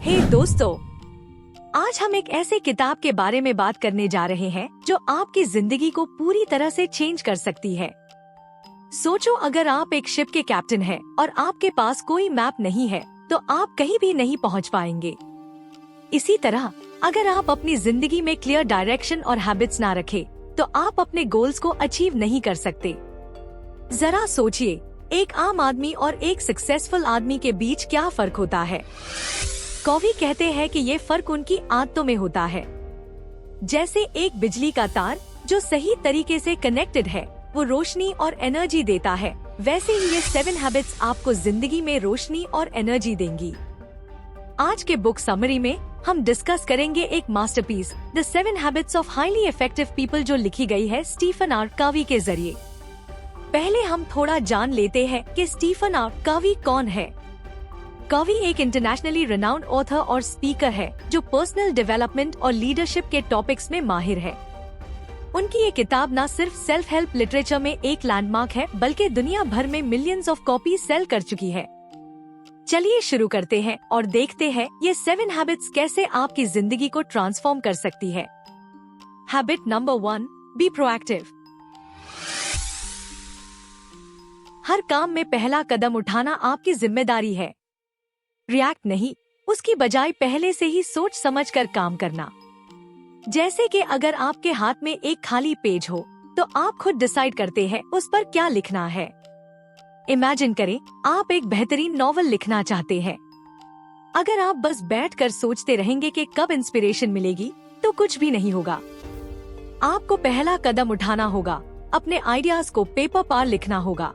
दोस्तों, आज हम एक ऐसे किताब के बारे में बात करने जा रहे हैं जो आपकी जिंदगी को पूरी तरह से चेंज कर सकती है। सोचो, अगर आप एक शिप के कैप्टन हैं और आपके पास कोई मैप नहीं है तो आप कहीं भी नहीं पहुंच पाएंगे। इसी तरह अगर आप अपनी जिंदगी में क्लियर डायरेक्शन और हैबिट्स ना रखें तो आप अपने गोल्स को अचीव नहीं कर सकते। जरा सोचिए, एक आम आदमी और एक सक्सेसफुल आदमी के बीच क्या फर्क होता है। कॉवी कहते हैं कि ये फर्क उनकी आदतों में होता है। जैसे एक बिजली का तार जो सही तरीके से कनेक्टेड है वो रोशनी और एनर्जी देता है, वैसे ही ये 7 हैबिट्स आपको जिंदगी में रोशनी और एनर्जी देंगी। आज के बुक समरी में हम डिस्कस करेंगे एक masterpiece, the 7 habits of highly effective people, जो लिखी गई है स्टीफन आर कॉवी के जरिए। पहले हम थोड़ा जान लेते हैं कि स्टीफन आर कॉवी कौन है। कॉवी एक इंटरनेशनली रिनाउंड ऑथर और स्पीकर है जो पर्सनल डेवलपमेंट और लीडरशिप के टॉपिक्स में माहिर है। उनकी ये किताब न सिर्फ सेल्फ हेल्प लिटरेचर में एक लैंडमार्क है बल्कि दुनिया भर में मिलियंस ऑफ कॉपी सेल कर चुकी है। चलिए शुरू करते हैं और देखते हैं ये 7 हैबिट्स कैसे आपकी जिंदगी को ट्रांसफॉर्म कर सकती है। Habit number 1, be proactive. हर काम में पहला कदम उठाना आपकी जिम्मेदारी है। रिएक्ट नहीं, उसकी बजाय पहले से ही सोच समझकर काम करना। जैसे कि अगर आपके हाथ में एक खाली पेज हो तो आप खुद डिसाइड करते हैं उस पर क्या लिखना है। इमेजिन करें, आप एक बेहतरीन नॉवल लिखना चाहते हैं। अगर आप बस बैठकर सोचते रहेंगे कि कब इंस्पिरेशन मिलेगी तो कुछ भी नहीं होगा। आपको पहला कदम उठाना होगा, अपने आइडियाज को पेपर पर लिखना होगा।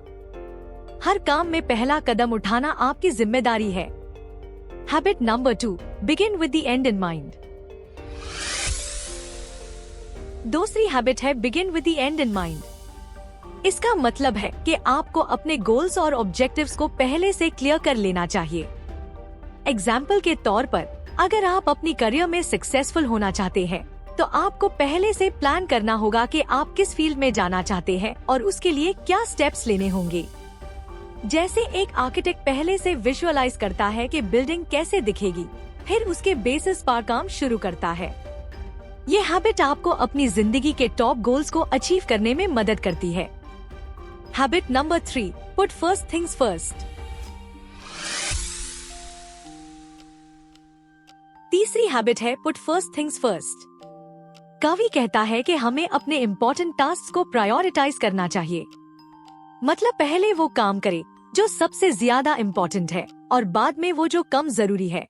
हर काम में पहला कदम उठाना आपकी जिम्मेदारी है। Habit number 2, begin with the and in mind. दूसरी हैबिट है begin with the and in mind. इसका मतलब है कि आपको अपने गोल्स और ऑब्जेक्टिव्स को पहले से क्लियर कर लेना चाहिए। एग्जाम्पल के तौर पर, अगर आप अपनी करियर में सक्सेसफुल होना चाहते हैं तो आपको पहले से प्लान करना होगा कि आप किस फील्ड में जाना चाहते हैं और उसके लिए क्या स्टेप्स लेने होंगे। जैसे एक आर्किटेक्ट पहले से विजुअलाइज करता है कि बिल्डिंग कैसे दिखेगी, फिर उसके बेसिस पर काम शुरू करता है। ये हैबिट आपको अपनी जिंदगी के टॉप गोल्स को अचीव करने में मदद करती है। Habit number 3, put first things first. तीसरी हैबिट है put first things first. Covey कहता है कि हमें अपने इम्पोर्टेंट टास्क को प्रायोरिटाइज करना चाहिए। मतलब पहले वो काम करे जो सबसे ज्यादा इम्पोर्टेंट है और बाद में वो जो कम जरूरी है।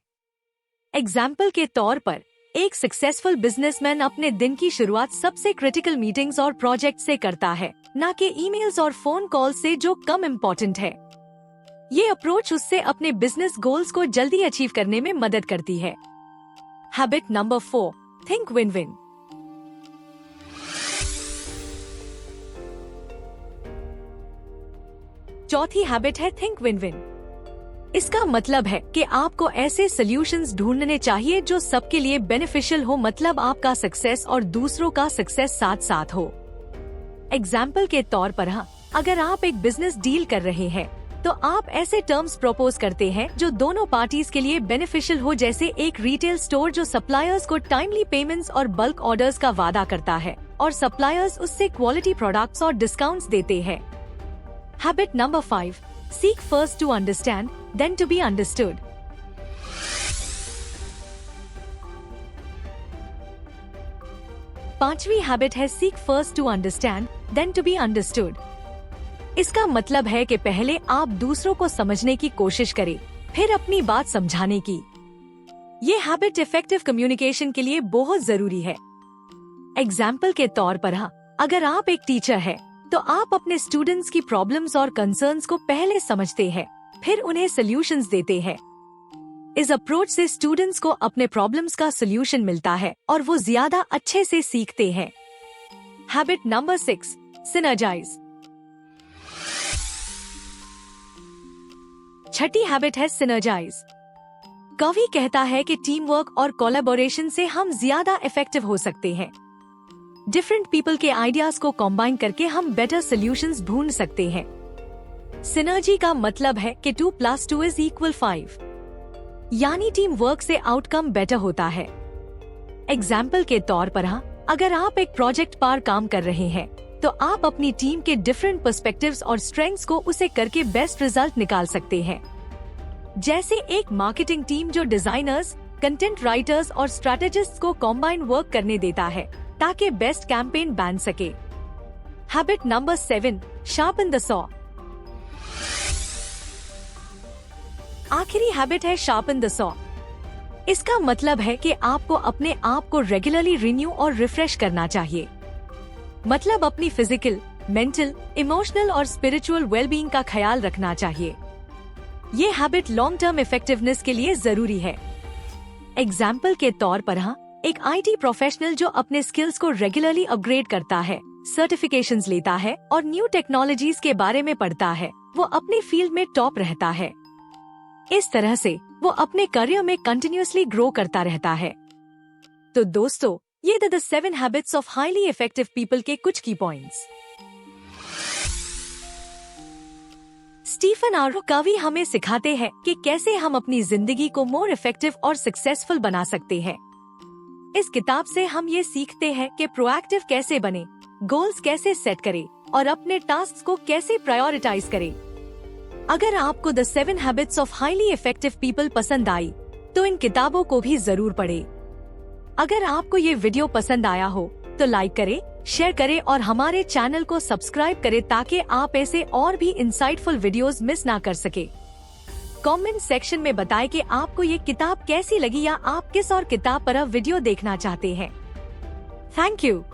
एग्जाम्पल के तौर पर, एक सक्सेसफुल बिजनेसमैन अपने दिन की शुरुआत सबसे क्रिटिकल मीटिंग्स और प्रोजेक्ट से करता है, न कि ईमेल्स और फोन कॉल से जो कम इम्पोर्टेंट है। ये अप्रोच उससे अपने बिजनेस गोल्स को जल्दी अचीव करने में मदद करती है। Habit number 4, think win win. चौथी हैबिट है थिंक विन विन। इसका मतलब है कि आपको ऐसे सॉल्यूशंस ढूंढने चाहिए जो सबके लिए बेनिफिशियल हो, मतलब आपका सक्सेस और दूसरों का सक्सेस साथ साथ हो। एग्जाम्पल के तौर पर, अगर आप एक बिजनेस डील कर रहे हैं तो आप ऐसे टर्म्स प्रपोज करते हैं जो दोनों पार्टीज के लिए बेनिफिशियल हो, जैसे एक रिटेल स्टोर जो सप्लायर्स को टाइमली पेमेंट्स और बल्क ऑर्डर्स का वादा करता है और सप्लायर्स उससे क्वालिटी प्रोडक्ट्स और डिस्काउंट्स देते हैं। Habit number 5, seek first to understand, then to be understood. पांचवी हैबिट है seek first to understand, then to be understood. इसका मतलब है कि पहले आप दूसरों को समझने की कोशिश करें, फिर अपनी बात समझाने की। ये हैबिट इफेक्टिव कम्युनिकेशन के लिए बहुत जरूरी है। एग्जाम्पल के तौर पर, अगर आप एक टीचर है तो आप अपने स्टूडेंट्स की प्रॉब्लम्स और कंसर्न्स को पहले समझते हैं, फिर उन्हें सॉल्यूशंस देते हैं। इस अप्रोच से स्टूडेंट्स को अपने प्रॉब्लम्स का सॉल्यूशन मिलता है और वो ज्यादा अच्छे से सीखते हैं। Habit number 6, synergise. छठी हैबिट है सिनर्जाइज। कॉवी कहता है कि टीम वर्क और कोलैबोरेशन से हम ज्यादा इफेक्टिव हो सकते हैं। डिफरेंट पीपल के आइडियाज को कॉम्बाइन करके हम बेटर सॉल्यूशंस ढूंढ सकते हैं। सिनर्जी का मतलब है कि 2 + 2 = 5। यानी टीम वर्क से आउटकम बेटर होता है। एग्जाम्पल के तौर पर अगर आप एक प्रोजेक्ट पर काम कर रहे हैं तो आप अपनी टीम के डिफरेंट पर्सपेक्टिव्स और स्ट्रेंथ्स को उसे करके बेस्ट रिजल्ट निकाल सकते हैं। जैसे एक मार्केटिंग टीम जो डिजाइनर्स, कंटेंट राइटर्स और स्ट्रैटेजिस्ट्स को कॉम्बाइन वर्क करने देता है ताकि बेस्ट कैंपेन बन सके। Habit number 7, sharpen the saw. आखिरी हैबिट है शार्पन द सॉ। इसका मतलब है कि आपको अपने आप को रेगुलरली रिन्यू और रिफ्रेश करना चाहिए। मतलब अपनी फिजिकल, मेंटल, इमोशनल और स्पिरिचुअल वेलबींग का ख्याल रखना चाहिए। ये हैबिट लॉन्ग टर्म इफेक्टिवनेस के लिए जरूरी है। एग्जाम्पल के तौर पर एक IT प्रोफेशनल जो अपने स्किल्स को रेगुलरली अपग्रेड करता है, सर्टिफिकेशंस लेता है और न्यू टेक्नोलॉजीज के बारे में पढ़ता है, वो अपनी फील्ड में टॉप रहता है। इस तरह से वो अपने करियर में कंटिन्यूअसली ग्रो करता रहता है। तो दोस्तों, ये the 7 habits of highly effective people के कुछ की पॉइंट्स। स्टीफन आर कवी हमें सिखाते हैं कि कैसे हम अपनी जिंदगी को मोर इफेक्टिव और सक्सेसफुल बना सकते हैं। इस किताब से हम ये सीखते हैं कि प्रोएक्टिव कैसे बने, गोल्स कैसे सेट करें और अपने टास्क को कैसे प्रायोरिटाइज करें। अगर आपको the 7 habits of highly effective people पसंद आई तो इन किताबों को भी जरूर पढ़ें। अगर आपको ये वीडियो पसंद आया हो तो लाइक करें, शेयर करें और हमारे चैनल को सब्सक्राइब करें ताकि आप ऐसे और भी इंसाइटफुल वीडियोस मिस ना कर सके। कमेंट सेक्शन में बताएं कि आपको ये किताब कैसी लगी या आप किस और किताब पर वीडियो देखना चाहते हैं। Thank you.